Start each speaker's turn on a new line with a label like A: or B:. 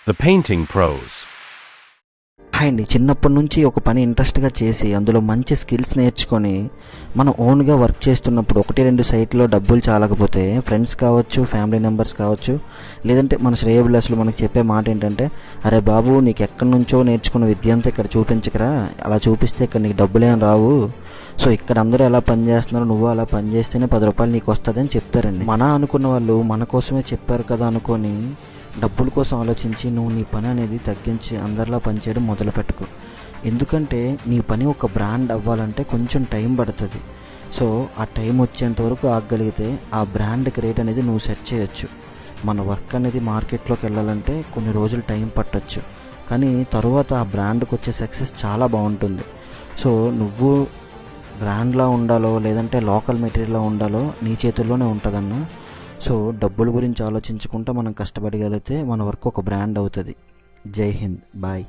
A: The Painting Pros.
B: Hi అండి, చిన్నప్పటి నుంచి ఒక పని ఇంట్రెస్ట్గా చేసి అందులో మంచి స్కిల్స్ నేర్చుకొని మనం ఓన్గా వర్క్ చేస్తున్నప్పుడు 1-2 సైట్లో డబ్బులు చాలకపోతే ఫ్రెండ్స్ కావచ్చు, ఫ్యామిలీ మెంబర్స్ కావచ్చు, లేదంటే మన శ్రేయోభిలాషులు మనకు చెప్పే మాట ఏంటంటే, అరే బాబు నీకు ఎక్కడి నుంచో నేర్చుకున్న విద్య అంతా ఇక్కడ చూపించకరా, అలా చూపిస్తే ఇక్కడ నీకు డబ్బులేం రావు, సో ఇక్కడ అందరూ ఎలా పని చేస్తున్నారో నువ్వు అలా పని చేస్తేనే 10 రూపాయలు నీకు వస్తుంది అని చెప్తారండి. మన అనుకున్న వాళ్ళు మన కోసమే చెప్పారు కదా అనుకొని డబ్బుల కోసం ఆలోచించి నువ్వు నీ పని అనేది తగ్గించి అందరిలా పనిచేయడం మొదలుపెట్టుకో. ఎందుకంటే నీ పని ఒక బ్రాండ్ అవ్వాలంటే కొంచెం టైం పడుతుంది. సో ఆ టైం వచ్చేంత వరకు ఆగగలిగితే ఆ బ్రాండ్కి రేట్ అనేది నువ్వు సెట్ చేయొచ్చు. మన వర్క్ అనేది మార్కెట్లోకి వెళ్ళాలంటే కొన్ని రోజులు టైం పట్టొచ్చు, కానీ తరువాత ఆ బ్రాండ్కి వచ్చే సక్సెస్ చాలా బాగుంటుంది. సో నువ్వు బ్రాండ్లా ఉండాలో లేదంటే లోకల్ మెటీరియల్లా ఉండాలో నీ చేతుల్లోనే ఉంటుందన్న. సో డబ్బుల గురించి ఆలోచించుకుంటూ మనం కష్టపడగలిగితే మన వర్క్ ఒక బ్రాండ్ అవుతుంది. జై హింద్, బాయ్.